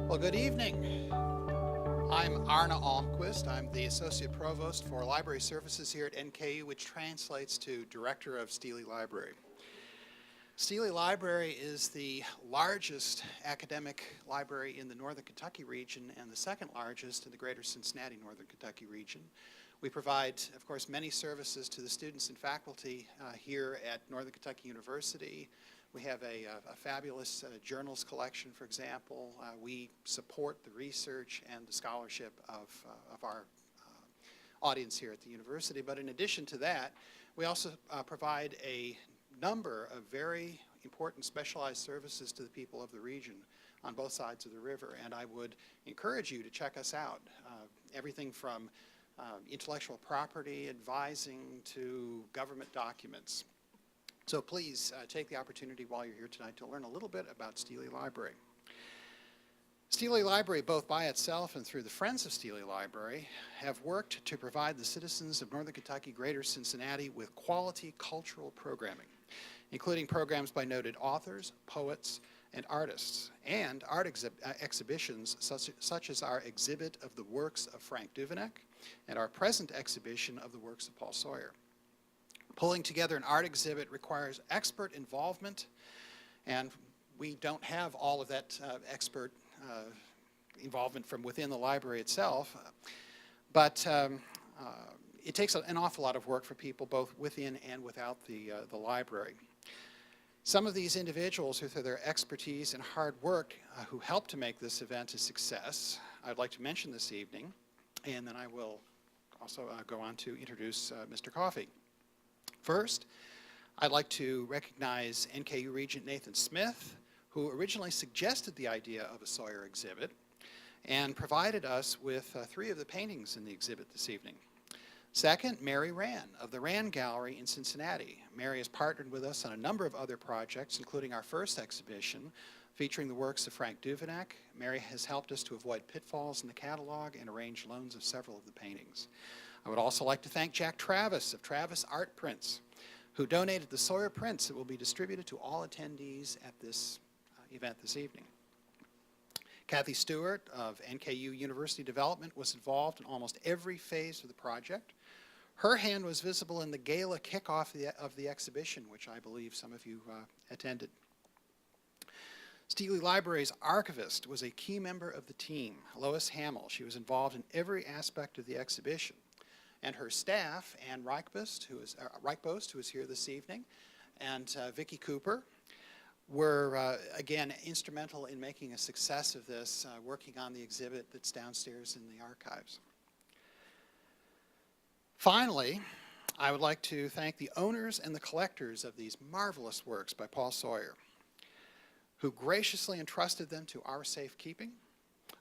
Well, good evening. I'm Arne Almquist. I'm the Associate Provost for Library Services here at NKU, which translates to Director of Steely Library. Steely Library is the largest academic library in the Northern Kentucky region and the second largest in the greater Cincinnati, Northern Kentucky region. We provide, of course, many services to the students and faculty here at Northern Kentucky University. We have a fabulous journals collection, for example. We support the research and the scholarship of our audience here at the university. But in addition to that, we also provide a number of very important specialized services to the people of the region on both sides of the river. And I would encourage you to check us out. Everything from intellectual property, advising, to government documents. So please take the opportunity while you're here tonight to learn a little bit about Steely Library. Steely Library, both by itself and through the Friends of Steely Library, have worked to provide the citizens of Northern Kentucky, Greater Cincinnati with quality cultural programming, including programs by noted authors, poets, and artists, and art exhibitions such as our exhibit of the works of Frank Duveneck and our present exhibition of the works of Paul Sawyer. Pulling together an art exhibit requires expert involvement, and we don't have all of that expert involvement from within the library itself, but it takes an awful lot of work for people both within and without the library. Some of these individuals, through their expertise and hard work, who helped to make this event a success, I'd like to mention this evening, and then I will also go on to introduce Mr. Coffey. First, I'd like to recognize NKU Regent Nathan Smith, who originally suggested the idea of a Sawyer exhibit and provided us with 3 of the paintings in the exhibit this evening. Second, Mary Rand of the Rand Gallery in Cincinnati. Mary has partnered with us on a number of other projects, including our first exhibition featuring the works of Frank Duveneck. Mary has helped us to avoid pitfalls in the catalog and arrange loans of several of the paintings. I would also like to thank Jack Travis of Travis Art Prints, who donated the Sawyer prints that will be distributed to all attendees at this event this evening. Kathy Stewart of NKU University Development was involved in almost every phase of the project. Her hand was visible in the gala kickoff of the exhibition, which I believe some of you attended. Steely Library's archivist was a key member of the team, Lois Hamill. She was involved in every aspect of the exhibition. And her staff, Ann Reichbost, who is here this evening, and Vicki Cooper, were, again, instrumental in making a success of this, working on the exhibit that's downstairs in the archives. Finally, I would like to thank the owners and the collectors of these marvelous works by Paul Sawyer, who graciously entrusted them to our safekeeping,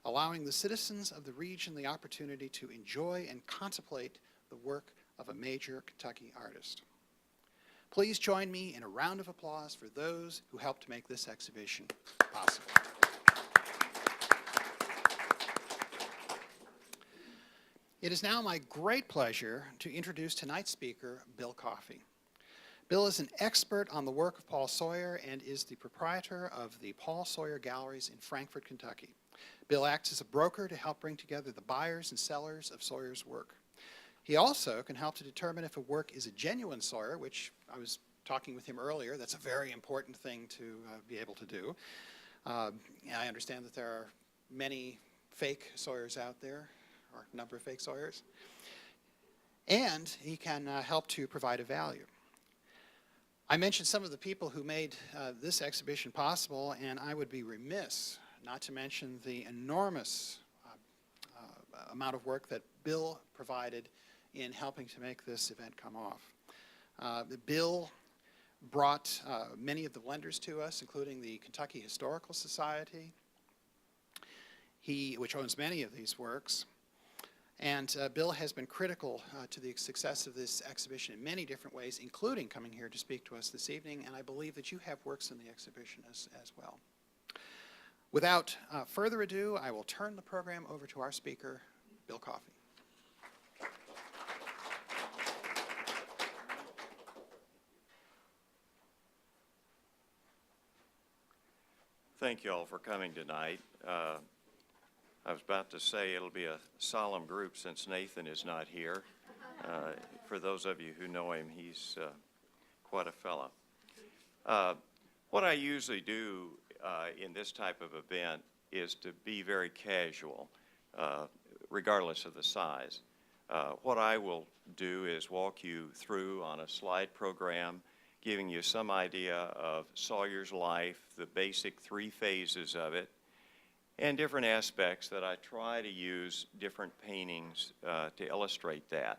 allowing the citizens of the region the opportunity to enjoy and contemplate the work of a major Kentucky artist. Please join me in a round of applause for those who helped to make this exhibition possible. It is now my great pleasure to introduce tonight's speaker, Bill Coffey. Bill is an expert on the work of Paul Sawyer and is the proprietor of the Paul Sawyer Galleries in Frankfort, Kentucky. Bill acts as a broker to help bring together the buyers and sellers of Sawyer's work. He also can help to determine if a work is a genuine Sawyer, which I was talking with him earlier. That's a very important thing to be able to do. I understand that there are many fake Sawyers out there, or a number of fake Sawyers. And he can help to provide a value. I mentioned some of the people who made this exhibition possible, and I would be remiss not to mention the enormous amount of work that Bill provided in helping to make this event come off. Bill brought many of the lenders to us, including the Kentucky Historical Society, which owns many of these works. And Bill has been critical to the success of this exhibition in many different ways, including coming here to speak to us this evening, and I believe that you have works in the exhibition as well. Without further ado, I will turn the program over to our speaker, Bill Coffey. Thank you all for coming tonight. I was about to say it'll be a solemn group since Nathan is not here. For those of you who know him, he's quite a fella. What I usually do in this type of event is to be very casual, regardless of the size. What I will do is walk you through on a slide program, giving you some idea of Sawyer's life, the basic 3 phases of it, and different aspects that I try to use different paintings to illustrate that.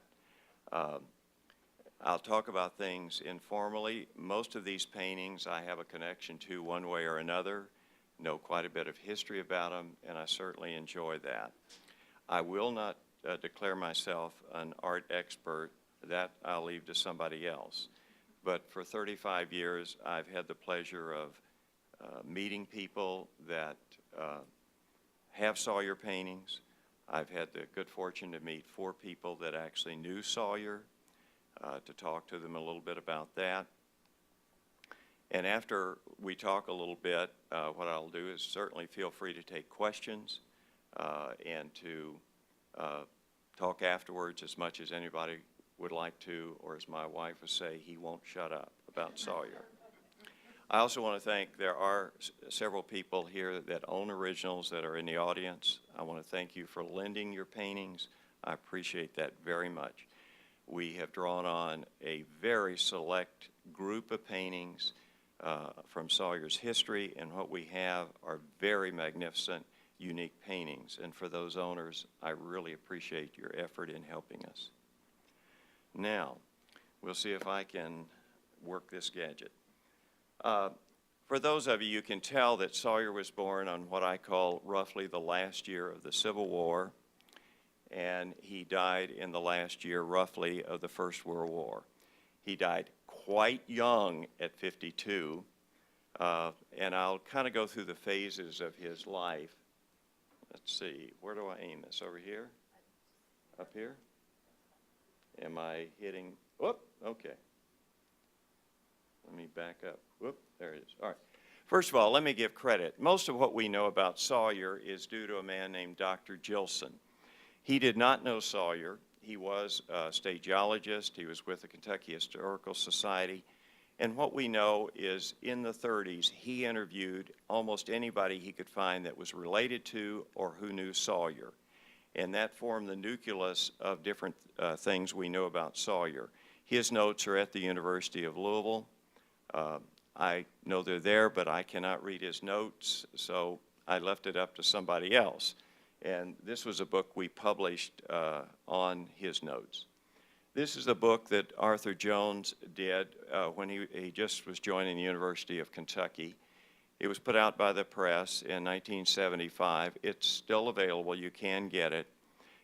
I'll talk about things informally. Most of these paintings I have a connection to one way or another, know quite a bit of history about them, and I certainly enjoy that. I will not declare myself an art expert. That I'll leave to somebody else. But for 35 years, I've had the pleasure of meeting people that have Sawyer paintings. I've had the good fortune to meet 4 people that actually knew Sawyer, to talk to them a little bit about that. And after we talk a little bit, what I'll do is certainly feel free to take questions and to talk afterwards as much as anybody would like to, or as my wife would say, he won't shut up about Sawyer. I also want to thank, there are several people here that own originals that are in the audience. I want to thank you for lending your paintings. I appreciate that very much. We have drawn on a very select group of paintings from Sawyer's history, and what we have are very magnificent, unique paintings. And for those owners, I really appreciate your effort in helping us. Now, we'll see if I can work this gadget. For those of you, you can tell that Sawyer was born on what I call roughly the last year of the Civil War, and he died in the last year roughly of the First World War. He died quite young at 52, and I'll kind of go through the phases of his life. Let's see, where do I aim this? Over here? Up here? Am I hitting? Whoop, okay. Let me back up. Whoop, there it is. All right. First of all, let me give credit. Most of what we know about Sawyer is due to a man named Dr. Gilson. He did not know Sawyer. He was a state geologist. He was with the Kentucky Historical Society. And what we know is in the 30s, he interviewed almost anybody he could find that was related to or who knew Sawyer. And that formed the nucleus of different things we know about Sawyer. His notes are at the University of Louisville. I know they're there, but I cannot read his notes, so I left it up to somebody else. And this was a book we published on his notes. This is a book that Arthur Jones did when he just was joining the University of Kentucky. It was put out by the press in 1975. It's still available. You can get it.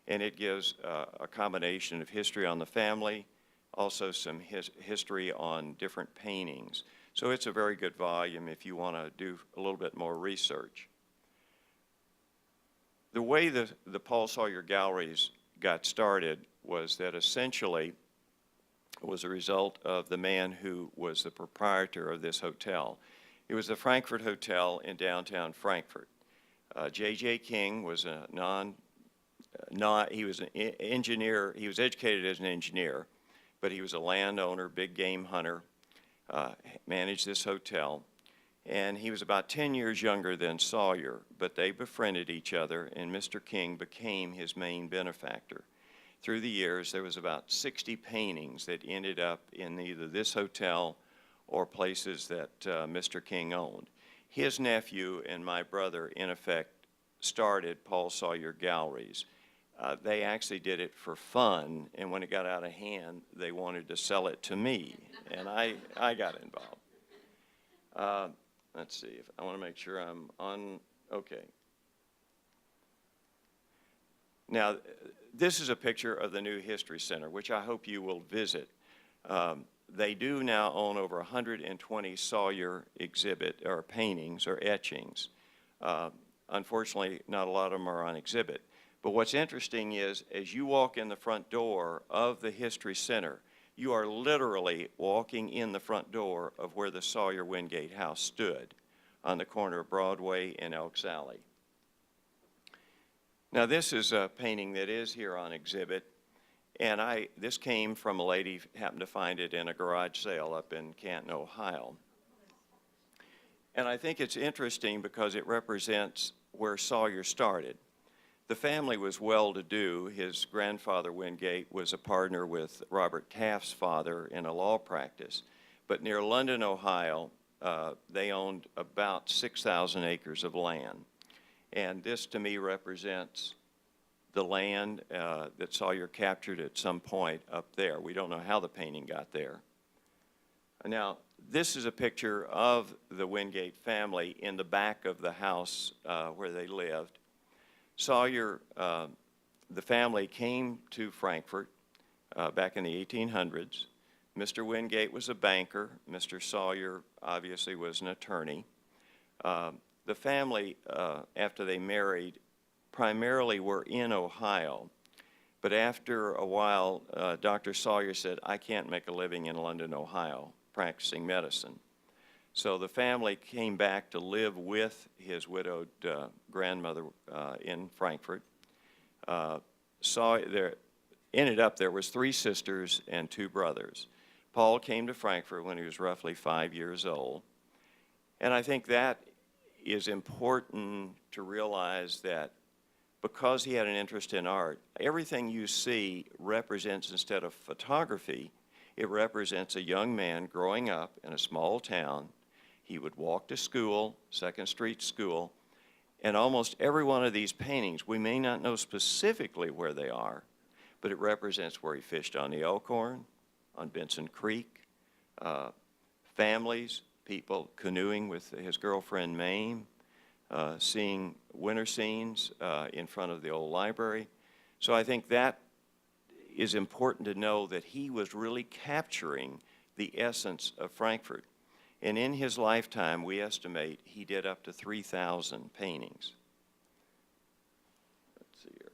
And it gives a combination of history on the family, also some history on different paintings. So it's a very good volume if you want to do a little bit more research. The way the Paul Sawyer Galleries got started was that essentially it was a result of the man who was the proprietor of this hotel. It was the Frankfurt Hotel in downtown Frankfurt. J.J. King was he was an engineer. He was educated as an engineer, but he was a landowner, big game hunter, managed this hotel. And he was about 10 years younger than Sawyer, but they befriended each other, and Mr. King became his main benefactor. Through the years, there was about 60 paintings that ended up in either this hotel or places that Mr. King owned. His nephew and my brother, in effect, started Paul Sawyer Galleries. They actually did it for fun, and when it got out of hand, they wanted to sell it to me, and I got involved. Let's see, if I want to make sure I'm on, okay. Now, this is a picture of the new History Center, which I hope you will visit. They do now own over 120 Sawyer exhibit or paintings or etchings. Unfortunately, not a lot of them are on exhibit. But what's interesting is, as you walk in the front door of the History Center, you are literally walking in the front door of where the Sawyer Wingate House stood on the corner of Broadway and Elks Alley. Now, this is a painting that is here on exhibit, and this came from a lady, happened to find it in a garage sale up in Canton, Ohio. And I think it's interesting because it represents where Sawyer started. The family was well-to-do. His grandfather, Wingate, was a partner with Robert Taft's father in a law practice. But near London, Ohio, they owned about 6,000 acres of land. And this, to me, represents the land that Sawyer captured at some point up there. We don't know how the painting got there. Now, this is a picture of the Wingate family in the back of the house where they lived. Sawyer, the family came to Frankfurt back in the 1800s. Mr. Wingate was a banker. Mr. Sawyer obviously was an attorney. The family, after they married, primarily were in Ohio. But after a while, Dr. Sawyer said, I can't make a living in London, Ohio, practicing medicine. So the family came back to live with his widowed grandmother in Frankfurt. Ended up there was 3 sisters and 2 brothers. Paul came to Frankfurt when he was roughly 5 years old. And I think that is important to realize that because he had an interest in art, everything you see represents, instead of photography, it represents a young man growing up in a small town. He would walk to school, 2nd Street School, and almost every one of these paintings, we may not know specifically where they are, but it represents where he fished on the Elkhorn, on Benson Creek, families, people canoeing with his girlfriend Mame, seeing winter scenes in front of the old library. So I think that is important to know that he was really capturing the essence of Frankfurt. And in his lifetime, we estimate he did up to 3,000 paintings. Let's see here.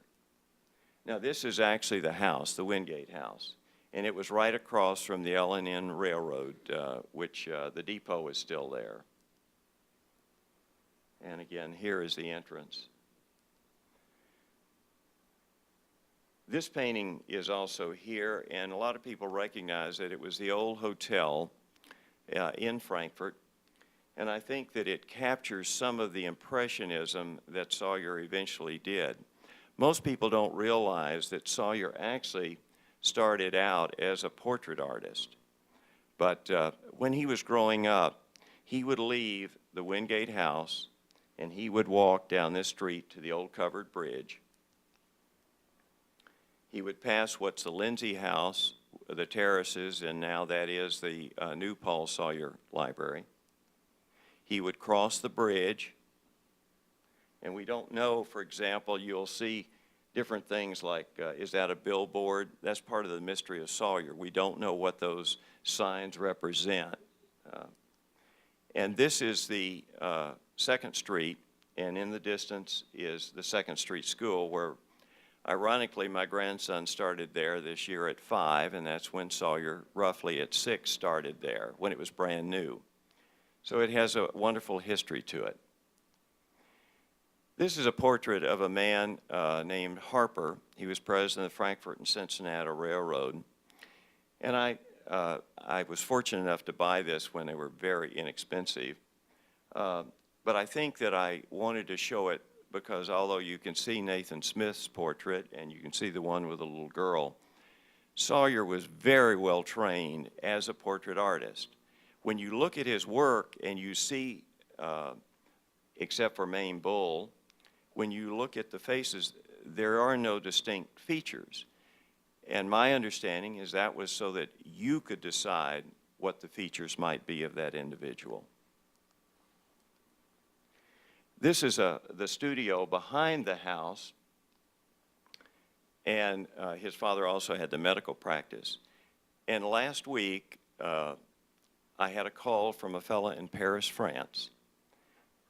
Now, this is actually the house, the Wingate house. And it was right across from the L&N Railroad, which the depot is still there. And again, here is the entrance. This painting is also here, and a lot of people recognize that it was the old hotel in Frankfurt, and I think that it captures some of the impressionism that Sawyer eventually did. Most people don't realize that Sawyer actually started out as a portrait artist, but when he was growing up, he would leave the Wingate house and he would walk down this street to the old covered bridge. He would pass what's the Lindsay House, the terraces, and now that is the new Paul Sawyer Library. He would cross the bridge, and we don't know, for example, you'll see different things like, is that a billboard? That's part of the mystery of Sawyer. We don't know what those signs represent. And this is the 2nd Street, and in the distance is the 2nd Street School, where ironically, my grandson started there this year at 5, and that's when Sawyer, roughly at 6, started there, when it was brand new. So it has a wonderful history to it. This is a portrait of a man named Harper. He was president of the Frankfurt and Cincinnati Railroad. And I was fortunate enough to buy this when they were very inexpensive. But I think that I wanted to show it because although you can see Nathan Smith's portrait and you can see the one with the little girl, Sawyer was very well trained as a portrait artist. When you look at his work and you see, except for Maine Bull, when you look at the faces, there are no distinct features. And my understanding is that was so that you could decide what the features might be of that individual. This is the studio behind the house, and his father also had the medical practice. And last week, I had a call from a fellow in Paris, France,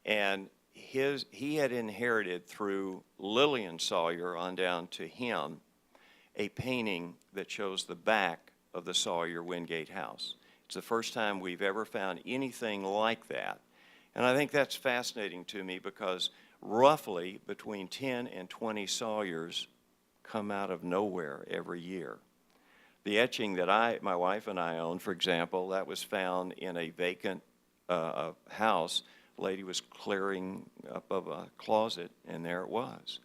and he had inherited through Lillian Sawyer on down to him a painting that shows the back of the Sawyer Wingate house. It's the first time we've ever found anything like that. And I think that's fascinating to me because roughly between 10 and 20 Sawyers come out of nowhere every year. The etching that my wife and I own, for example, that was found in a vacant house. A lady was clearing up of a closet, and there it was.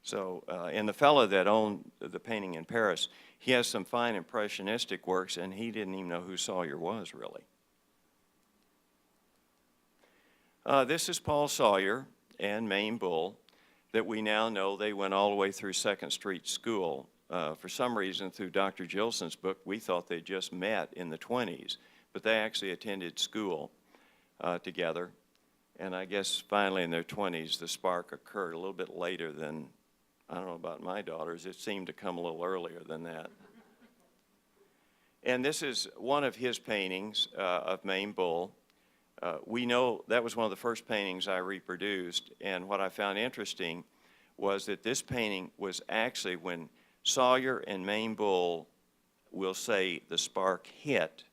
So, and the fellow that owned the painting in Paris, he has some fine impressionistic works, and he didn't even know who Sawyer was, really. This is Paul Sawyer and Maine Bull, that we now know they went all the way through Second Street School. For some reason, through Dr. Gilson's book, we thought they just met in the 20s, but they actually attended school together. And I guess finally in their 20s, the spark occurred a little bit later than, I don't know about my daughters, it seemed to come a little earlier than that. And this is one of his paintings of Maine Bull. We know that was one of the first paintings I reproduced, and what I found interesting was that this painting was actually when Sawyer and Maine Bull will say the spark hit,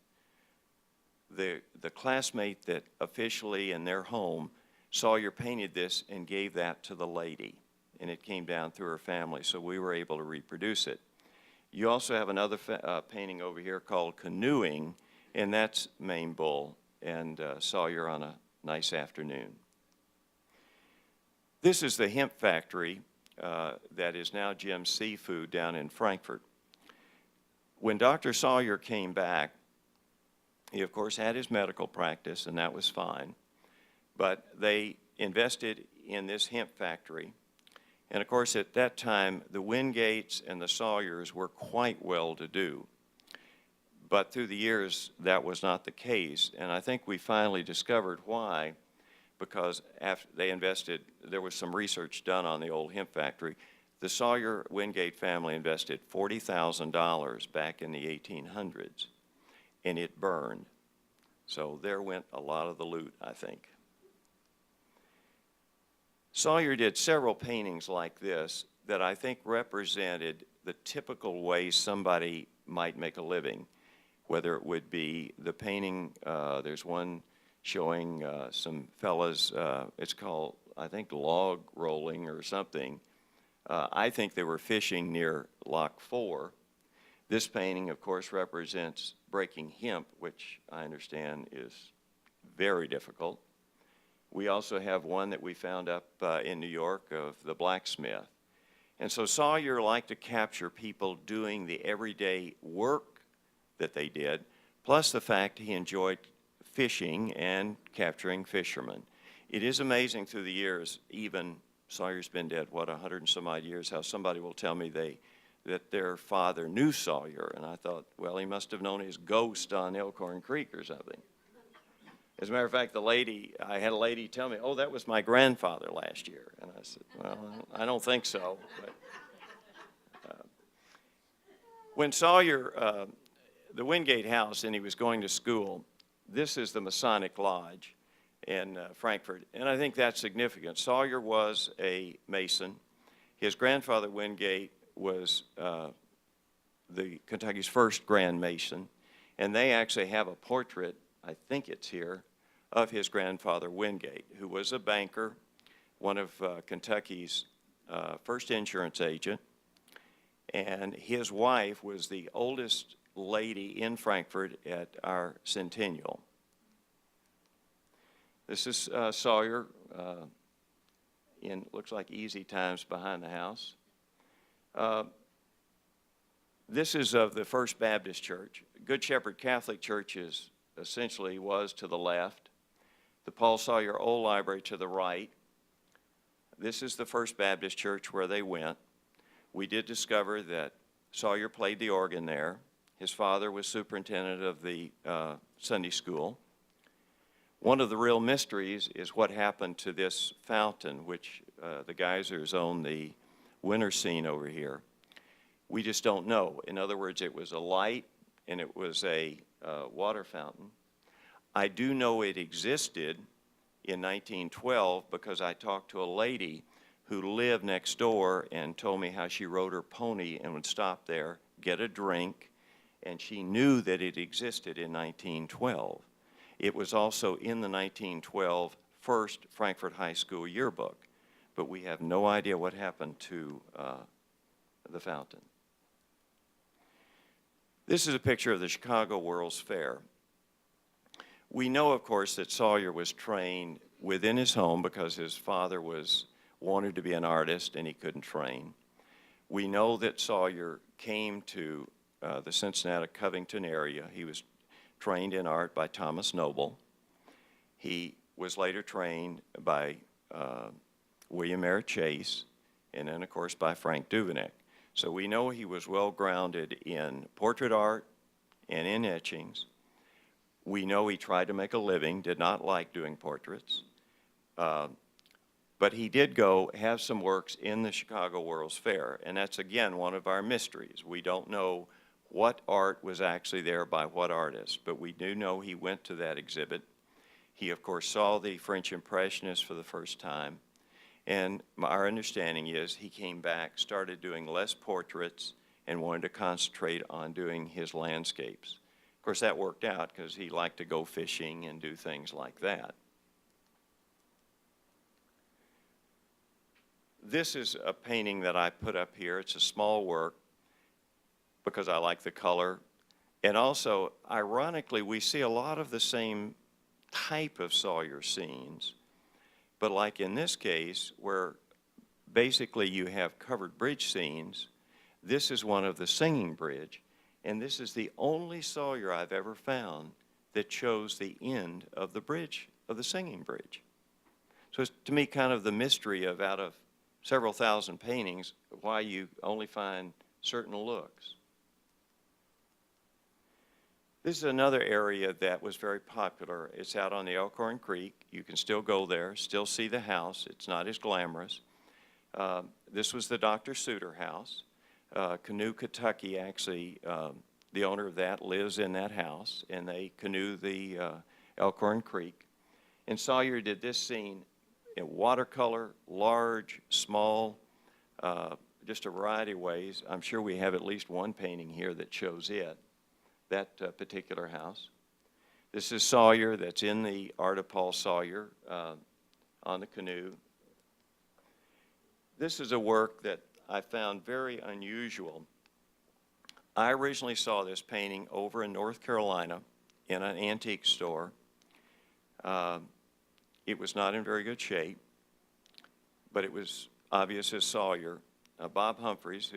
the classmate that officially in their home, Sawyer painted this and gave that to the lady, and it came down through her family, so we were able to reproduce it. You also have another painting over here called Canoeing, and that's Maine Bull and Sawyer on a nice afternoon. This is the hemp factory that is now Jim's Seafood down in Frankfurt. When Dr. Sawyer came back, he of course had his medical practice, and that was fine, but they invested in this hemp factory. And of course at that time the Wingates and the Sawyers were quite well to do. But through the years, that was not the case, and I think we finally discovered why, because after they invested, there was some research done on the old hemp factory. The Sawyer-Wingate family invested $40,000 back in the 1800s, and it burned. So there went a lot of the loot, I think. Sawyer did several paintings like this that I think represented the typical way somebody might make a living, whether it would be the painting, there's one showing some fellas, it's called, I think, log rolling or something. I think they were fishing near Lock 4. This painting, of course, represents breaking hemp, which I understand is very difficult. We also have one that we found up in New York of the blacksmith. And so Sawyer liked to capture people doing the everyday work that they did, plus the fact he enjoyed fishing and capturing fishermen. It is amazing through the years, even Sawyer's been dead, what, 100 and some odd years, how somebody will tell me that their father knew Sawyer, and I thought, well, he must have known his ghost on Elkhorn Creek or something. As a matter of fact, I had a lady tell me, oh, that was my grandfather last year. And I said, well, I don't think so. But, when Sawyer, the Wingate house, and he was going to school, this is the Masonic Lodge in Frankfurt, and I think that's significant. Sawyer was a Mason. His grandfather, Wingate, was the Kentucky's first Grand Mason, and they actually have a portrait, I think it's here, of his grandfather, Wingate, who was a banker, one of Kentucky's first insurance agent, and his wife was the oldest lady in Frankfurt at our centennial. This is Sawyer in, looks like easy times behind the house. This is of the First Baptist Church. Good Shepherd Catholic Church is essentially was to the left. The Paul Sawyer Old Library to the right. This is the First Baptist Church where they went. We did discover that Sawyer played the organ there. His father was superintendent of the Sunday school. One of the real mysteries is what happened to this fountain, which the geysers own the winter scene over here. We just don't know. In other words, it was a light and it was a water fountain. I do know it existed in 1912 because I talked to a lady who lived next door and told me how she rode her pony and would stop there, get a drink, and she knew that it existed in 1912. It was also in the 1912 first Frankfurt High School yearbook. but we have no idea what happened to the fountain. This is a picture of the Chicago World's Fair. We know, of course, that Sawyer was trained within his home because his father wanted to be an artist and he couldn't train. We know that Sawyer came to the Cincinnati Covington area. He was trained in art by Thomas Noble. He was later trained by William Merritt Chase, and then, of course, by Frank Duveneck. So we know he was well grounded in portrait art and in etchings. We know he tried to make a living, did not like doing portraits. But he did go have some works in the Chicago World's Fair, and that's, again, one of our mysteries. We don't know what art was actually there by what artist, but we do know he went to that exhibit. He, of course, saw the French Impressionists for the first time, and our understanding is he came back, started doing less portraits, and wanted to concentrate on doing his landscapes. Of course, that worked out because he liked to go fishing and do things like that. This is a painting that I put up here. It's a small work because I like the color. And also, ironically, we see a lot of the same type of Sawyer scenes. But like in this case, where basically you have covered bridge scenes, this is one of the singing bridge. And this is the only Sawyer I've ever found that chose the end of the bridge, of the singing bridge. So it's, to me, kind of the mystery of, out of several thousand paintings, why you only find certain looks. This is another area that was very popular. It's out on the Elkhorn Creek. You can still go there, still see the house. It's not as glamorous. This was the Dr. Suter house. Canoe, Kentucky, actually, the owner of that lives in that house, and they canoe the Elkhorn Creek. And Sawyer did this scene in watercolor, large, small, just a variety of ways. I'm sure we have at least one painting here that shows it, that particular house. This is Sawyer, that's in the art of Paul Sawyer on the canoe. This is a work that I found very unusual. I originally saw this painting over in North Carolina in an antique store. It was not in very good shape, but it was obvious as Sawyer. Bob Humphreys,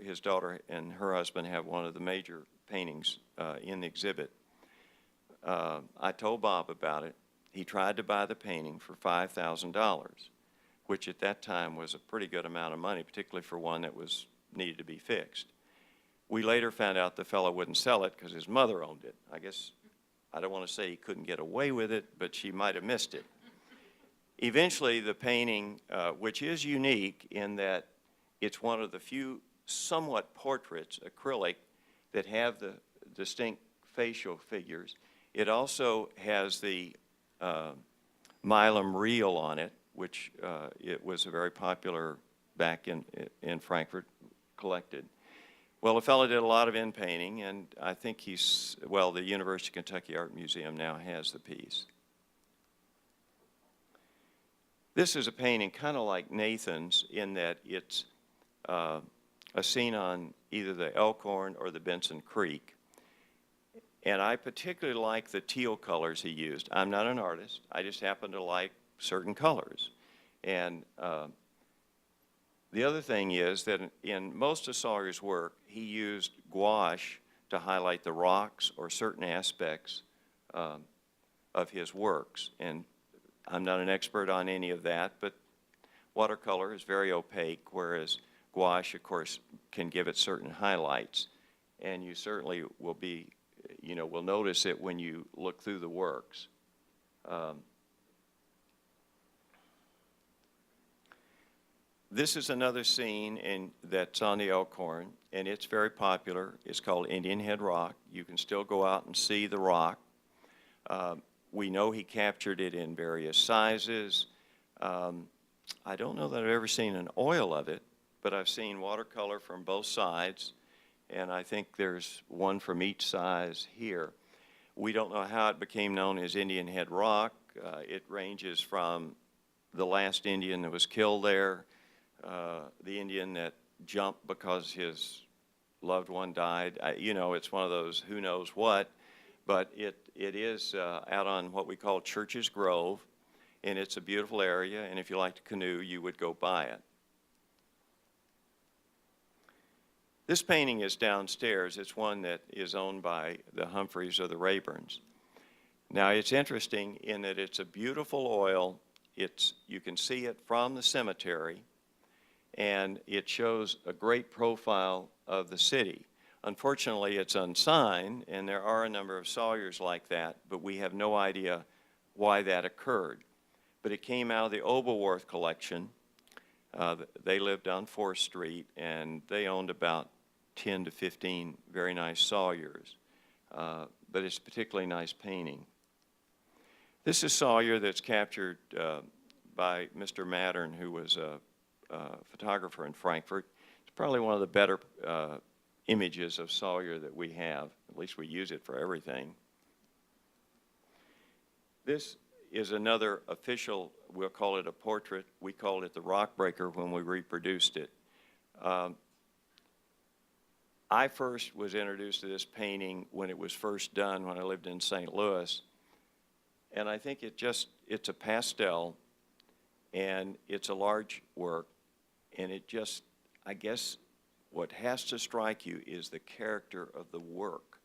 his daughter and her husband have one of the major paintings in the exhibit. I told Bob about it. He tried to buy the painting for $5,000, which at that time was a pretty good amount of money, particularly for one that needed to be fixed. We later found out the fellow wouldn't sell it because his mother owned it. I guess, I don't want to say he couldn't get away with it, but she might have missed it. Eventually, the painting, which is unique in that it's one of the few somewhat portraits, acrylic, that have the distinct facial figures. It also has the Milam reel on it, which it was a very popular back in Frankfurt, collected. Well, the fellow did a lot of end painting, and I think the University of Kentucky Art Museum now has the piece. This is a painting kind of like Nathan's in that it's a scene on either the Elkhorn or the Benson Creek. And I particularly like the teal colors he used. I'm not an artist. I just happen to like certain colors. And the other thing is that in most of Sawyer's work, he used gouache to highlight the rocks or certain aspects of his works. And I'm not an expert on any of that, but watercolor is very opaque, whereas gouache, of course, can give it certain highlights. And you certainly will will notice it when you look through the works. This is another scene that's on the Elkhorn, and it's very popular. It's called Indian Head Rock. You can still go out and see the rock. We know he captured it in various sizes. I don't know that I've ever seen an oil of it, but I've seen watercolor from both sides, and I think there's one from each size here. We don't know how it became known as Indian Head Rock. It ranges from the last Indian that was killed there, the Indian that jumped because his loved one died. You know, it's one of those who knows what, but it is out on what we call Church's Grove, and it's a beautiful area, and if you like to canoe, you would go by it. This painting is downstairs. It's one that is owned by the Humphreys or the Rayburns. Now, it's interesting in that it's a beautiful oil. You can see it from the cemetery, and it shows a great profile of the city. Unfortunately, it's unsigned, and there are a number of Sawyers like that, but we have no idea why that occurred. But it came out of the Obelworth collection. They lived on 4th Street, and they owned about 10 to 15 very nice Sawyers. But it's a particularly nice painting. This is Sawyer that's captured by Mr. Mattern, who was a photographer in Frankfurt. It's probably one of the better images of Sawyer that we have. At least we use it for everything. This is another official, we'll call it a portrait. We called it the Rock Breaker when we reproduced it. I first was introduced to this painting when it was first done when I lived in St. Louis. And I think it's a pastel, and it's a large work, and it just, I guess what has to strike you is the character of the work.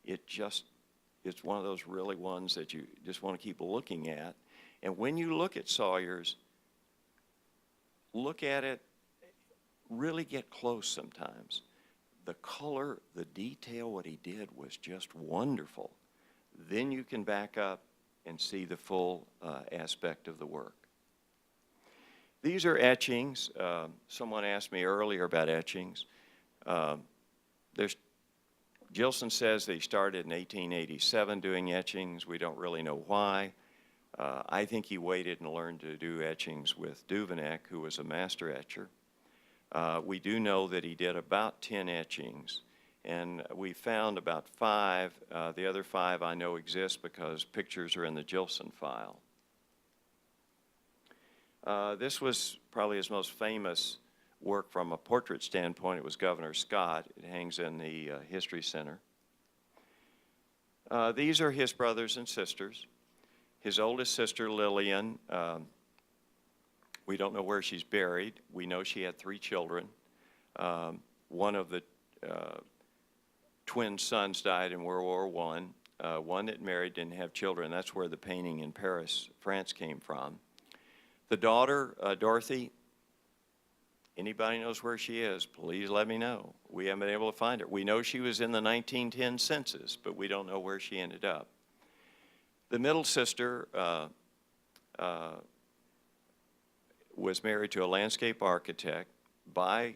It's one of those really ones that you just want to keep looking at. And when you look at Sawyer's, look at it, really get close sometimes. The color, the detail, what he did was just wonderful. Then you can back up and see the full aspect of the work. These are etchings. Someone asked me earlier about etchings. Gilson says that he started in 1887 doing etchings. We don't really know why. I think he waited and learned to do etchings with Duveneck, who was a master etcher. We do know that he did about 10 etchings, and we found about 5. The other 5 I know exist because pictures are in the Gilson file. This was probably his most famous work from a portrait standpoint. It was Governor Scott. It hangs in the History Center. These are his brothers and sisters. His oldest sister, Lillian, we don't know where she's buried. We know she had 3 children. One of the twin sons died in World War I. One that married didn't have children. That's where the painting in Paris, France came from. The daughter, Dorothy, anybody knows where she is, please let me know. We haven't been able to find her. We know she was in the 1910 census, but we don't know where she ended up. The middle sister was married to a landscape architect. By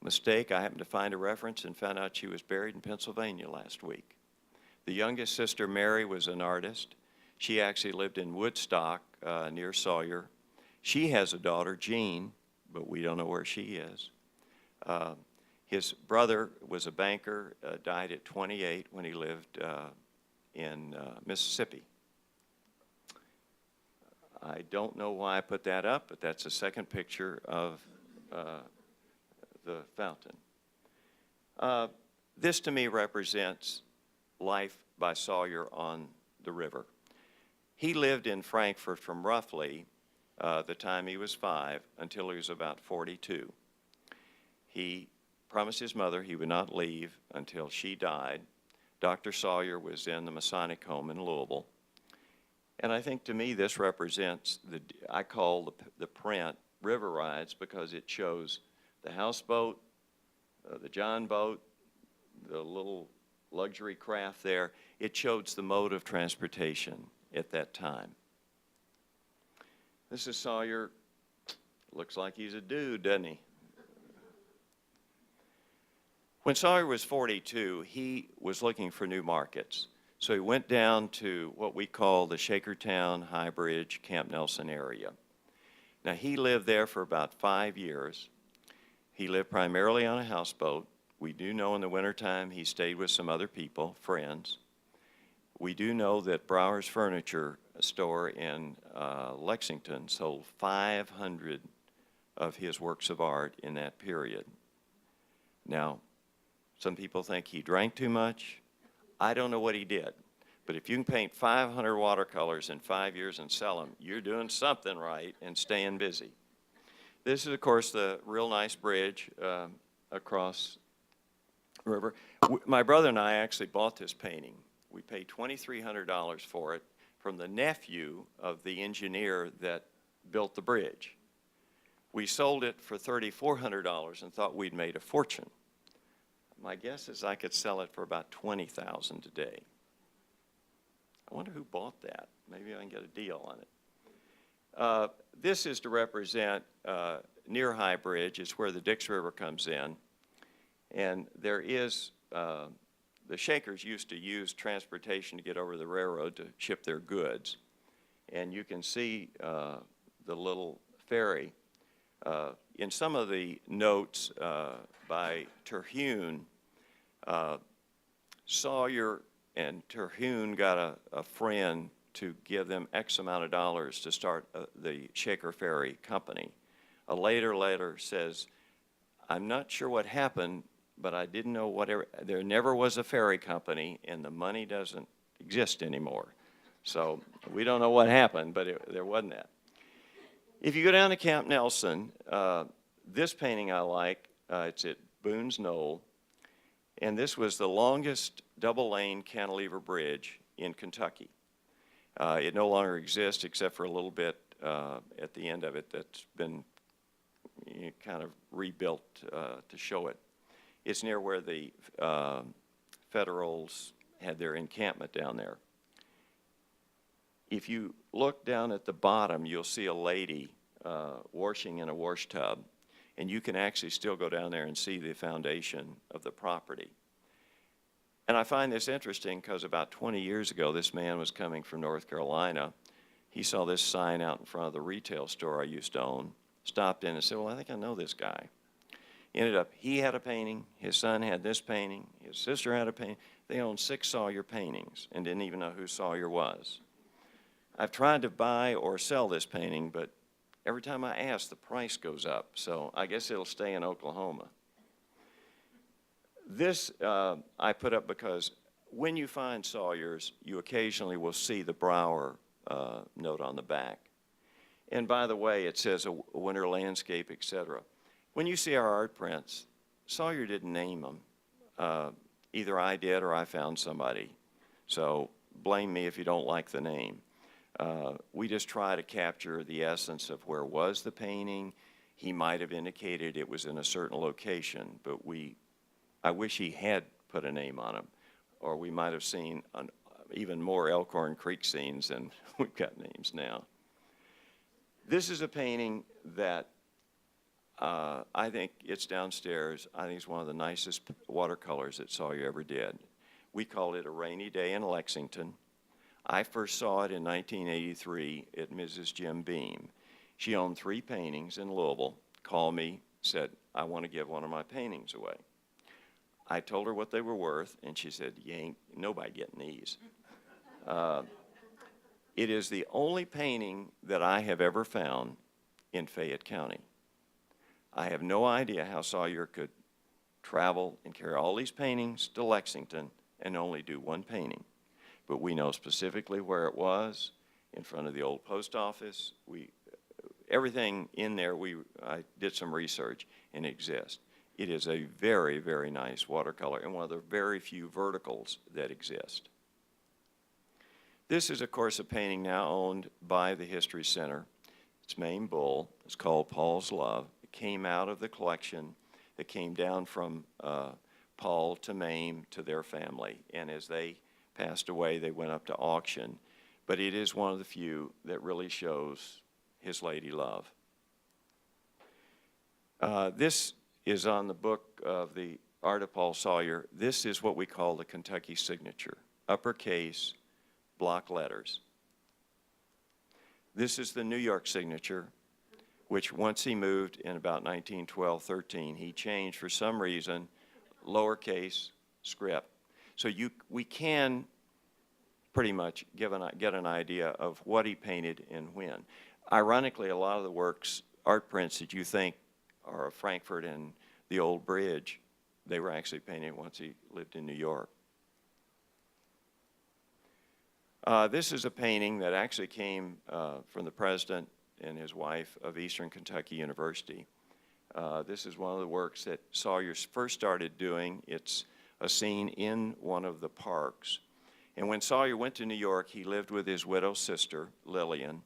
mistake, I happened to find a reference and found out she was buried in Pennsylvania last week. The youngest sister, Mary, was an artist. She actually lived in Woodstock near Sawyer. She has a daughter, Jean, but we don't know where she is. His brother was a banker, died at 28 when he lived in Mississippi. I don't know why I put that up, but that's the second picture of the fountain. This to me represents life by Sawyer on the river. He lived in Frankfurt from roughly the time he was 5 until he was about 42. He promised his mother he would not leave until she died. Dr. Sawyer was in the Masonic home in Louisville. And I think to me this represents, I call the print River Rides because it shows the houseboat, the John boat, the little luxury craft there. It shows the mode of transportation at that time. This is Sawyer. Looks like he's a dude, doesn't he? When Sawyer was 42, he was looking for new markets. So he went down to what we call the Shakertown, High Bridge, Camp Nelson area. Now, he lived there for about 5 years. He lived primarily on a houseboat. We do know in the wintertime he stayed with some other people, friends. We do know that Brower's Furniture store in Lexington sold 500 of his works of art in that period. Now, some people think he drank too much. I don't know what he did. But if you can paint 500 watercolors in 5 years and sell them, you're doing something right and staying busy. This is, of course, the real nice bridge across the river. My brother and I actually bought this painting. We paid $2,300 for it from the nephew of the engineer that built the bridge. We sold it for $3,400 and thought we'd made a fortune. My guess is I could sell it for about $20,000 today. I wonder who bought that. Maybe I can get a deal on it. This is to represent near High Bridge. It's where the Dix River comes in. And there is, the Shakers used to use transportation to get over the railroad to ship their goods. And you can see the little ferry. In some of the notes by Terhune, Sawyier and Terhune got a friend to give them X amount of dollars to start the Shaker Ferry Company. A later letter says, I'm not sure what happened, but I didn't know whatever, there never was a ferry company and the money doesn't exist anymore. So we don't know what happened, but there wasn't that. If you go down to Camp Nelson, this painting I like, it's at Boone's Knoll, and this was the longest double-lane cantilever bridge in Kentucky. It no longer exists except for a little bit at the end of it that's been kind of rebuilt to show it. It's near where the Federals had their encampment down there. If you look down at the bottom, you'll see a lady washing in a wash tub, and you can actually still go down there and see the foundation of the property. And I find this interesting because about 20 years ago, this man was coming from North Carolina. He saw this sign out in front of the retail store I used to own, stopped in and said, well, I think I know this guy. Ended up, he had a painting, his son had this painting, his sister had a painting. They owned 6 Sawyer paintings and didn't even know who Sawyer was. I've tried to buy or sell this painting, but every time I ask, the price goes up. So I guess it'll stay in Oklahoma. This I put up because when you find Sawyers, you occasionally will see the Brower note on the back. And by the way, it says a winter landscape, etc. When you see our art prints, Sawyer didn't name them. Either I did or I found somebody. So blame me if you don't like the name. We just try to capture the essence of where was the painting. He might have indicated it was in a certain location, but I wish he had put a name on him, or we might have seen even more Elkhorn Creek scenes than we've got names now. This is a painting that I think it's downstairs. I think it's one of the nicest watercolors that Sawyer ever did. We called it A Rainy Day in Lexington. I first saw it in 1983 at Mrs. Jim Beam. She owned 3 paintings in Louisville, called me, said, I want to give one of my paintings away. I told her what they were worth, and she said, you ain't nobody getting these. It is the only painting that I have ever found in Fayette County. I have no idea how Sawyer could travel and carry all these paintings to Lexington and only do one painting. But we know specifically where it was, in front of the old post office. Everything in there, I did some research, and it exists. It is a very, very nice watercolor and one of the very few verticals that exist. This is, of course, a painting now owned by the History Center. Its main bull is called Paul's Love. It came out of the collection that came down from Paul to Mame to their family. And as they passed away, they went up to auction. But it is one of the few that really shows his lady love. This is on the book of the Art of Paul Sawyer. This is what we call the Kentucky signature, uppercase, block letters. This is the New York signature, which once he moved in about 1912-13, he changed for some reason, lowercase, script. So we can pretty much get an idea of what he painted and when. Ironically, a lot of the works, art prints that you think are of Frankfurt and the old bridge, they were actually painted once he lived in New York. This is a painting that actually came from the president and his wife of Eastern Kentucky University. This is one of the works that Sawyer first started doing. It's a scene in one of the parks. And when Sawyer went to New York, he lived with his widow sister, Lillian,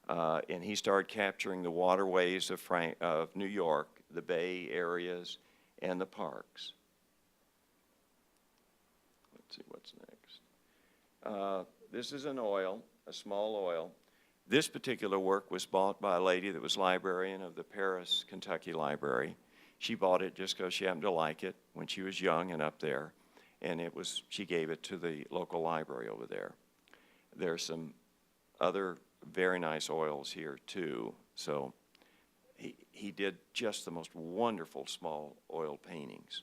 and he started capturing the waterways of New York, the bay areas, and the parks. Let's see what's next. This is an oil, a small oil. This particular work was bought by a lady that was librarian of the Paris, Kentucky Library. She bought it just because she happened to like it when she was young and up there, and she gave it to the local library over there. There's some other very nice oils here too. So he did just the most wonderful small oil paintings.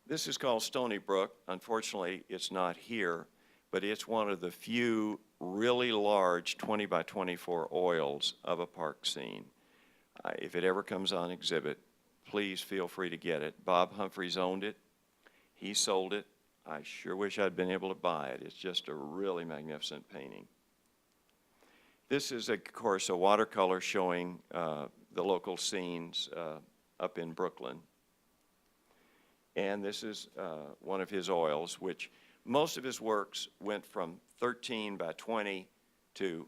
This is called Stony Brook. Unfortunately, it's not here, but it's one of the few really large 20 by 24 oils of a park scene. If it ever comes on exhibit, please feel free to get it. Bob Humphreys owned it. He sold it. I sure wish I'd been able to buy it. It's just a really magnificent painting. This is, of course, a watercolor showing the local scenes up in Brooklyn. And this is one of his oils, which most of his works went from 13 by 20 to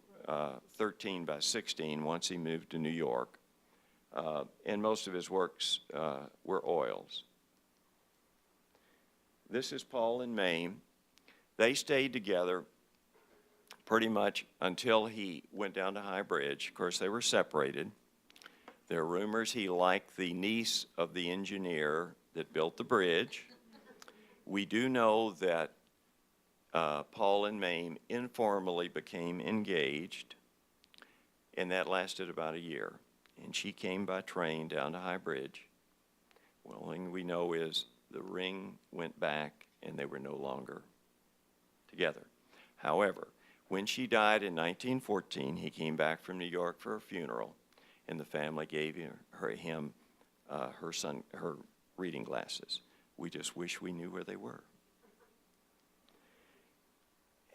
13 by 16 once he moved to New York. And most of his works were oils. This is Paul and Mame. They stayed together pretty much until he went down to High Bridge. Of course, they were separated. There are rumors he liked the niece of the engineer that built the bridge. We do know that Paul and Mame informally became engaged, and that lasted about a year. And she came by train down to High Bridge. Well, the thing we know is the ring went back and they were no longer together. However, when she died in 1914, he came back from New York for her funeral, and the family gave him her reading glasses. We just wish we knew where they were.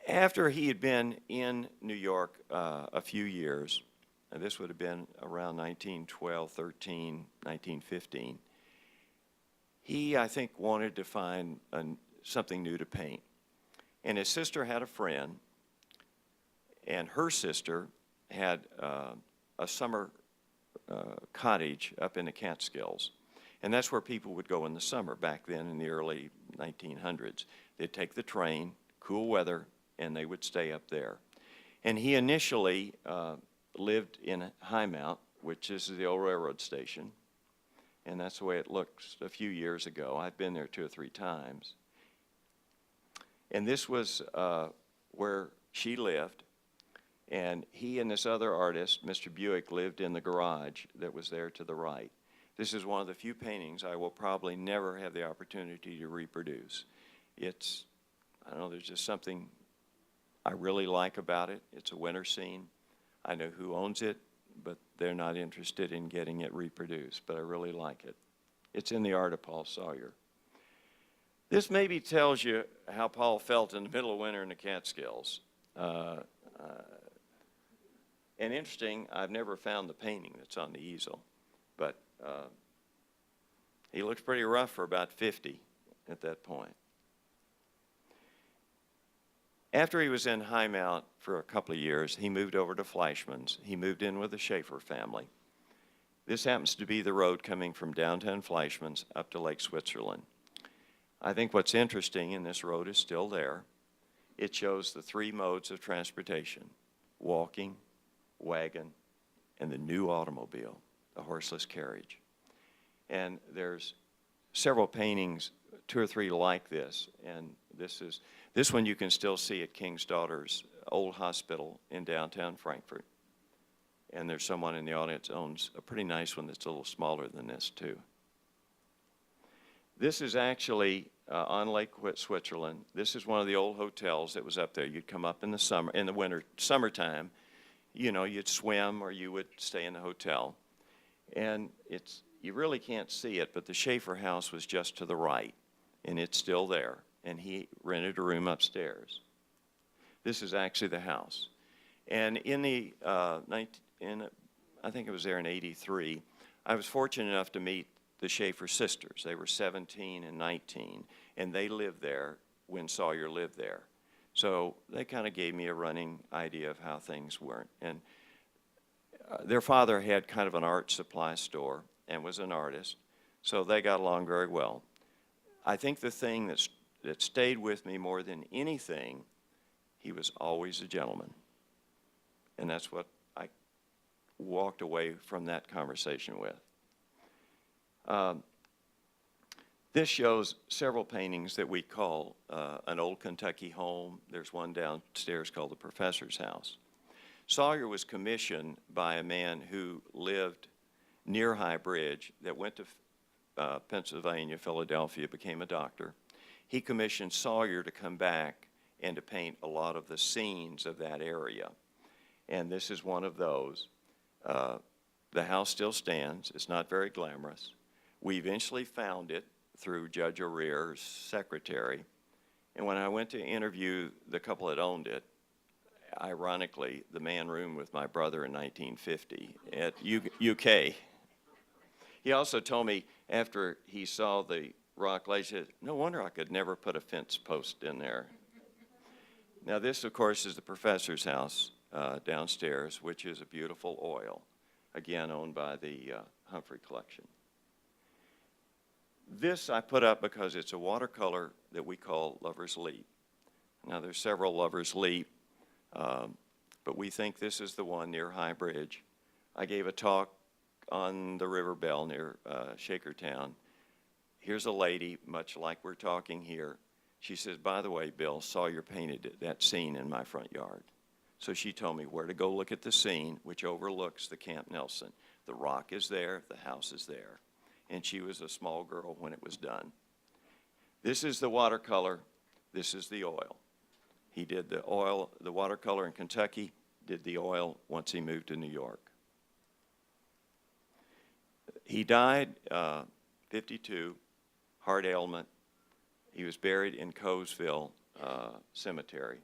After he had been in New York a few years, and this would have been around 1912, 13, 1915, he, I think, wanted to find something new to paint. And his sister had a friend, and her sister had a summer cottage up in the Catskills. And that's where people would go in the summer back then in the early 1900s. They'd take the train, cool weather, and they would stay up there. And he initially lived in Highmount, which is the old railroad station. And that's the way it looks a few years ago. I've been there 2 or 3 times. And this was where she lived. And he and this other artist, Mr. Buick, lived in the garage that was there to the right. This is one of the few paintings I will probably never have the opportunity to reproduce. It's, I don't know, there's just something I really like about it. It's a winter scene. I know who owns it, but they're not interested in getting it reproduced, but I really like it. It's in the art of Paul Sawyer. This maybe tells you how Paul felt in the middle of winter in the Catskills. And interesting, I've never found the painting that's on the easel, but he looks pretty rough for about 50 at that point. After he was in Highmount for a couple of years, he moved over to Fleischmann's. He moved in with the Schaefer family. This happens to be the road coming from downtown Fleischmann's up to Lake Switzerland. I think what's interesting, and this road is still there, it shows the 3 modes of transportation: walking, wagon, and the new automobile, the horseless carriage. And there's several paintings, 2 or 3 like this, and this one you can still see at King's Daughters Old Hospital in downtown Frankfurt. And there's someone in the audience who owns a pretty nice one that's a little smaller than this too. This is actually on Lake Switzerland. This is one of the old hotels that was up there. You'd come up in the summer, in the summertime, you know, you'd swim or you would stay in the hotel. And you really can't see it, but the Schaefer house was just to the right, and it's still there. And he rented a room upstairs. This is actually the house. And in I think it was there in '83, I was fortunate enough to meet the Schaefer sisters. They were 17 and 19, and they lived there when Sawyer lived there. So they kind of gave me a running idea of how things were. And their father had kind of an art supply store and was an artist, so they got along very well. I think the thing that stayed with me more than anything, he was always a gentleman. And that's what I walked away from that conversation with. This shows several paintings that we call an old Kentucky home. There's one downstairs called the Professor's House. Sawyer was commissioned by a man who lived near High Bridge that went to Pennsylvania, Philadelphia, became a doctor. He commissioned Sawyer to come back and to paint a lot of the scenes of that area. And this is one of those. The house still stands. It's not very glamorous. We eventually found it through Judge O'Rear's secretary. And when I went to interview the couple that owned it, ironically, the man roomed with my brother in 1950 at UK. He also told me after he saw the rock ledge, he said, no wonder I could never put a fence post in there. Now this, of course, is the Professor's house downstairs, which is a beautiful oil, again owned by the Humphrey Collection. This I put up because it's a watercolor that we call Lover's Leap. Now there's several Lover's Leap, but we think this is the one near High Bridge. I gave a talk on the River Bell near Shakertown. Here's a lady, much like we're talking here. She says, by the way, Bill, Sawyer painted that scene in my front yard. So she told me where to go look at the scene, which overlooks the Camp Nelson. The rock is there, the house is there. And she was a small girl when it was done. This is the watercolor, this is the oil. He did the watercolor in Kentucky, did the oil once he moved to New York. He died 52, heart ailment. He was buried in Colesville Cemetery.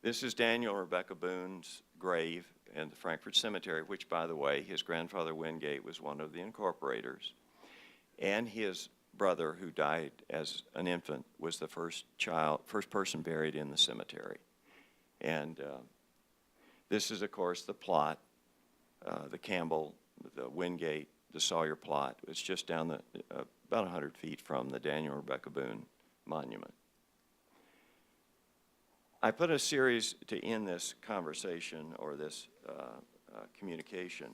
This is Daniel and Rebecca Boone's grave in the Frankfort Cemetery, which, by the way, his grandfather Wingate was one of the incorporators. And his brother, who died as an infant, was the first person buried in the cemetery. And this is, of course, the plot, the Campbell, the Wingate, the Sawyer plot. It's just down about 100 feet from the Daniel and Rebecca Boone monument. I put a series to end this conversation or this communication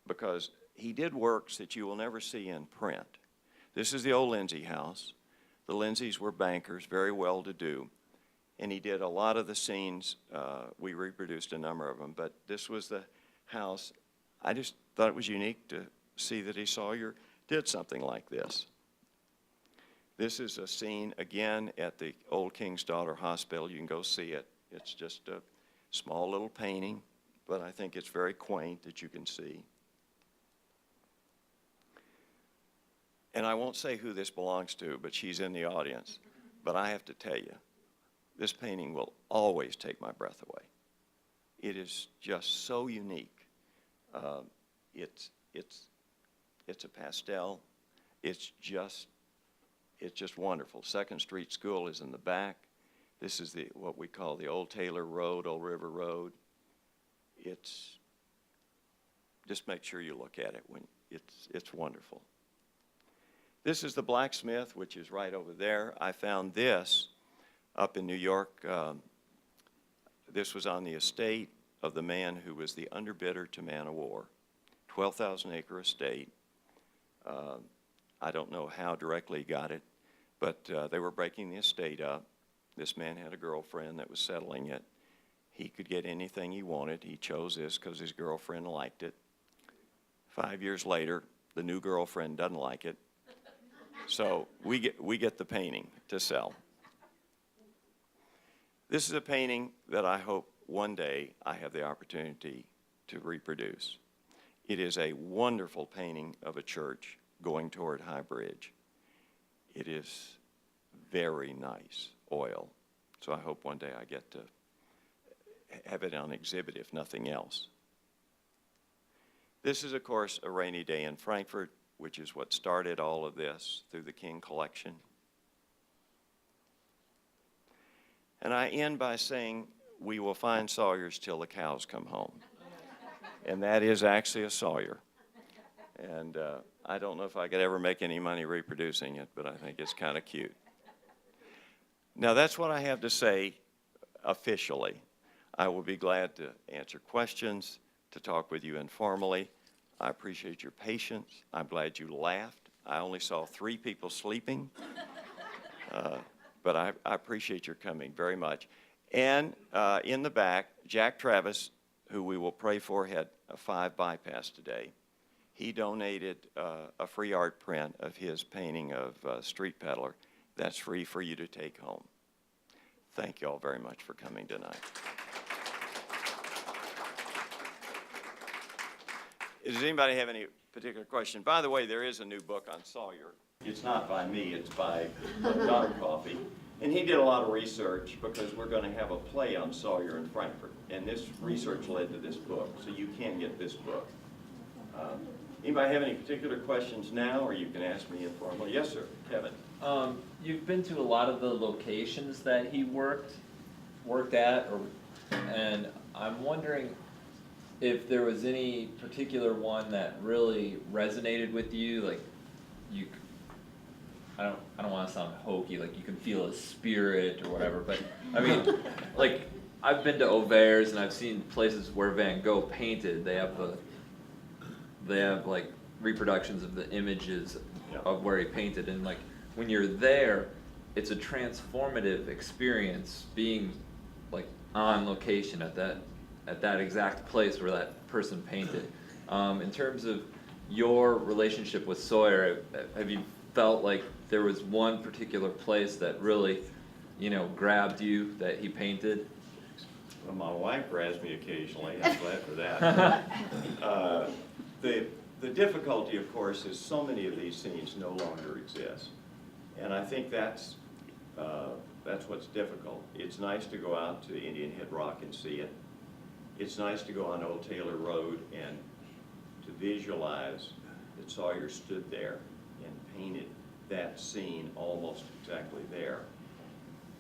because he did works that you will never see in print. This is the old Lindsay house. The Lindsays were bankers, very well-to-do, and he did a lot of the scenes. We reproduced a number of them, but this was the house. I just thought it was unique to see that Sawyer did something like this. This is a scene, again, at the Old King's Daughter Hospital. You can go see it. It's just a small little painting, but I think it's very quaint that you can see. And I won't say who this belongs to, but she's in the audience. But I have to tell you, this painting will always take my breath away. It is just so unique. It's a pastel. It's just wonderful. Second Street School is in the back. This is what we call the Old Taylor Road, Old River Road. Just make sure you look at it when it's wonderful. This is the blacksmith, which is right over there. I found this up in New York. This was on the estate of the man who was the underbidder to Man of War, 12,000-acre estate. I don't know how directly he got it, but they were breaking the estate up. This man had a girlfriend that was settling it. He could get anything he wanted. He chose this because his girlfriend liked it. 5 years later, The new girlfriend doesn't like it. So we get the painting to sell. This is a painting that I hope one day I have the opportunity to reproduce. It is a wonderful painting of a church going toward High Bridge. It is very nice oil. So I hope one day I get to have it on exhibit, if nothing else. This is, of course, a rainy day in Frankfurt, which is what started all of this through the King Collection. And I end by saying, we will find Sawyers till the cows come home. And that is actually a Sawyer. And I don't know if I could ever make any money reproducing it, but I think it's kind of cute. Now, that's what I have to say officially. I will be glad to answer questions, to talk with you informally. I appreciate your patience. I'm glad you laughed. I only saw 3 people sleeping. But I appreciate your coming very much. And in the back, Jack Travis, who we will pray for, had a 5 bypass today. He donated a free art print of his painting of Street Peddler. That's free for you to take home. Thank you all very much for coming tonight. Does anybody have any particular question? By the way, there is a new book on Sawyer. It's not by me, it's by Don Coffey. And he did a lot of research because we're going to have a play on Sawyer in Frankfurt. And this research led to this book, so you can get this book. Anybody have any particular questions now, or you can ask me informally? Yes, sir. Kevin. You've been to a lot of the locations that he worked at, and I'm wondering if there was any particular one that really resonated with you, like I don't want to sound hokey, like you can feel his spirit or whatever, but I mean, like I've been to Auvers and I've seen places where Van Gogh painted. They have like reproductions of the images of where he painted, and like when you're there, it's a transformative experience being like on location at that exact place where that person painted. In terms of your relationship with Sawyer, have you felt like there was one particular place that really, grabbed you that he painted? Well, my wife grabs me occasionally. I'm glad for that. The difficulty, of course, is so many of these scenes no longer exist. And I think that's what's difficult. It's nice to go out to Indian Head Rock and see it. It's nice to go on Old Taylor Road and to visualize that Sawyer stood there and painted that scene almost exactly there.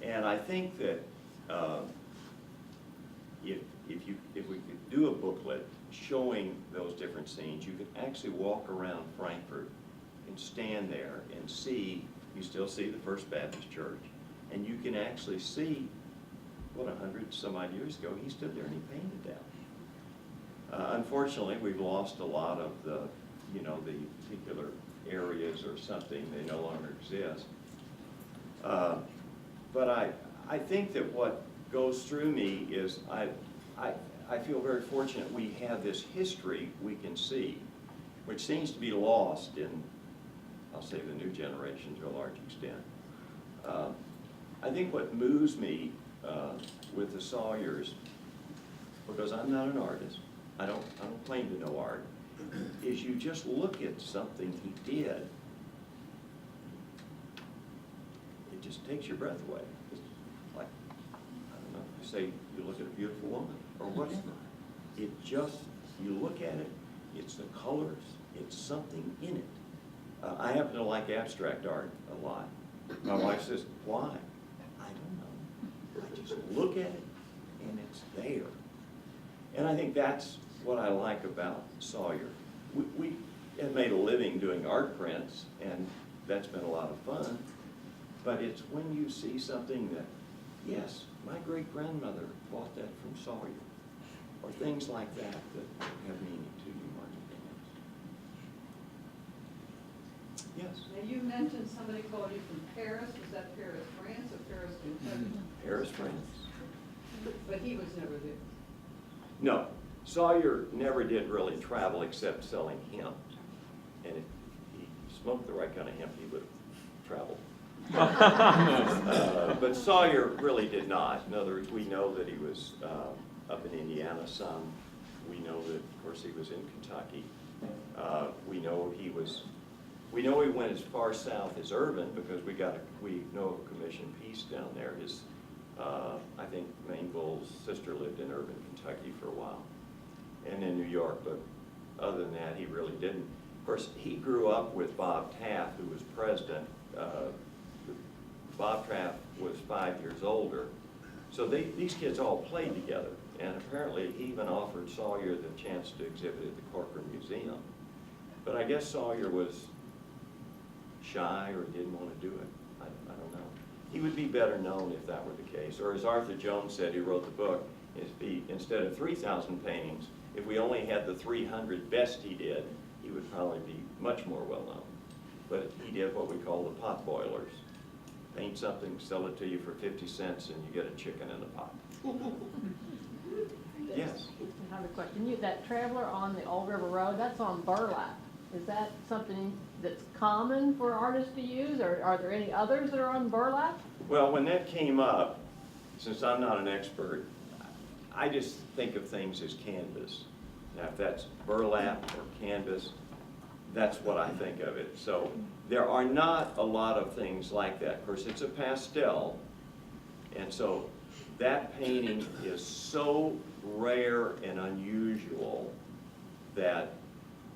And I think that if we could do a booklet showing those different scenes, you could actually walk around Frankfurt and stand there and see, you still see the First Baptist Church, and you can actually see what, 100 some odd years ago, he stood there and he painted that. Unfortunately, we've lost a lot of the particular areas or something. They no longer exist. But I think that what goes through me is I feel very fortunate we have this history we can see, which seems to be lost in, I'll say, the new generation to a large extent. I think what moves me with the Sawyers, because I'm not an artist, I don't claim to know art, is you just look at something he did, it just takes your breath away. It's like, I don't know, you say you look at a beautiful woman or whatever. It just, you look at it, it's the colors, it's something in it. I happen to like abstract art a lot. My wife says, why? I don't know. I just look at it and it's there. And I think that's what I like about Sawyer. We have made a living doing art prints, and that's been a lot of fun. But it's when you see something that, yes, my great-grandmother bought that from Sawyer, or things like that that have meaning to you more than anything else. Yes? Now, you mentioned somebody called you from Paris. Was that Paris, France, or Paris, Kentucky? Paris, France. But he was never there. No, Sawyer never did really travel except selling hymns. And if he smoked the right kind of hemp, he would have traveled. But Sawyer really did not. In other words, we know that he was up in Indiana some. We know that, of course, he was in Kentucky. We know he went as far south as Irvine because we know of a commissioned piece down there. His, I think Mainville's sister lived in Irvine, Kentucky for a while, and in New York, but other than that, he really didn't. Of course, he grew up with Bob Taft, who was president. Bob Taft was 5 years older. So these kids all played together. And apparently he even offered Sawyer the chance to exhibit at the Corcoran Museum. But I guess Sawyer was shy or didn't want to do it. I don't know. He would be better known if that were the case. Or as Arthur Jones said, who wrote the book, instead of 3,000 paintings, if we only had the 300 best he did, he would probably be much more well known. But he did what we call the pot boilers. Paint something, sell it to you for 50 cents, and you get a chicken in the pot. Yes. I have a question. That traveler on the Old River Road, that's on burlap. Is that something that's common for artists to use, or are there any others that are on burlap? Well, when that came up, since I'm not an expert, I just think of things as canvas. Now, if that's burlap or canvas, that's what I think of it. So there are not a lot of things like that. Of course, it's a pastel, and so that painting is so rare and unusual that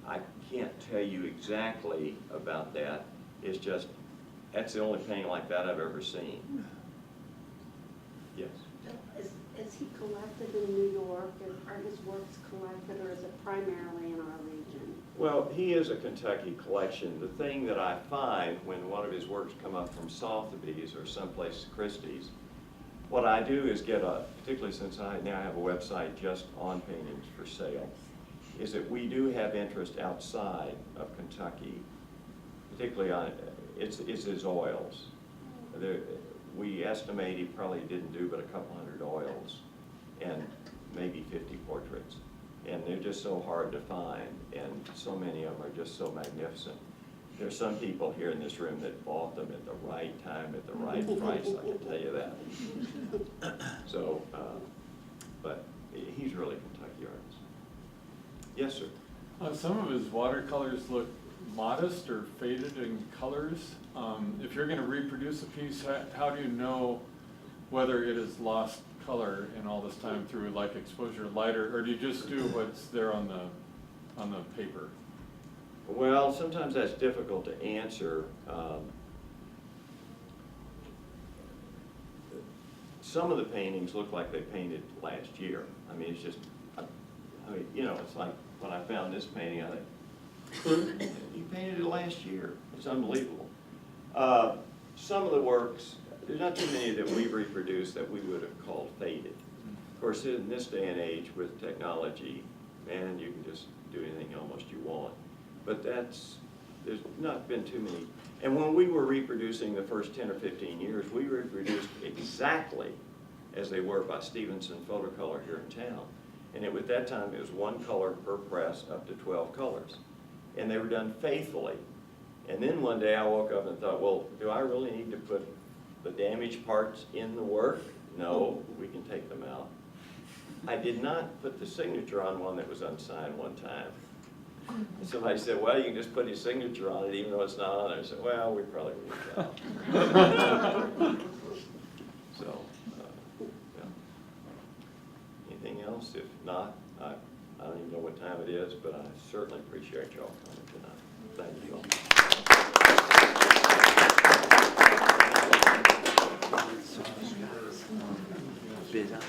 I can't tell you exactly about that. It's just, that's the only painting like that I've ever seen. Yes? Is he collected in New York, and are his works collected, or is it primarily in our region? Well, he is a Kentucky collection. The thing that I find when one of his works come up from Sotheby's or someplace Christie's, what I do is get particularly since I now have a website just on paintings for sale, is that we do have interest outside of Kentucky, particularly on, it's his oils. We estimate he probably didn't do but a couple hundred oils and maybe 50 portraits. And they're just so hard to find, and so many of them are just so magnificent. There's some people here in this room that bought them at the right time, at the right price, I can tell you that. So, but he's really a Kentucky artist. Yes, sir. Some of his watercolors look modest or faded in colors. If you're going to reproduce a piece, how do you know whether it has lost color in all this time through like exposure to light, or do you just do what's there on the paper? Well, sometimes that's difficult to answer. Some of the paintings look like they painted last year. I mean, it's just, you know, it's like when I found this painting, I think, you painted it last year. It's unbelievable. Some of the works, there's not too many that we reproduced that we would have called faded. Of course, in this day and age with technology, man, you can just do anything almost you want. But there's not been too many. And when we were reproducing the first 10 or 15 years, we reproduced exactly as they were by Stevenson Photocolor here in town. And at that time, it was one color per press up to 12 colors. And they were done faithfully. And then one day I woke up and thought, well, do I really need to put the damaged parts in the work? No, we can take them out. I did not put the signature on one that was unsigned one time. Somebody said, well, you can just put his signature on it even though it's not on there. I said, well, we probably leave it out. So, yeah. Anything else? If not, I don't even know what time it is, but I certainly appreciate y'all coming tonight. Thank you all. Bid up.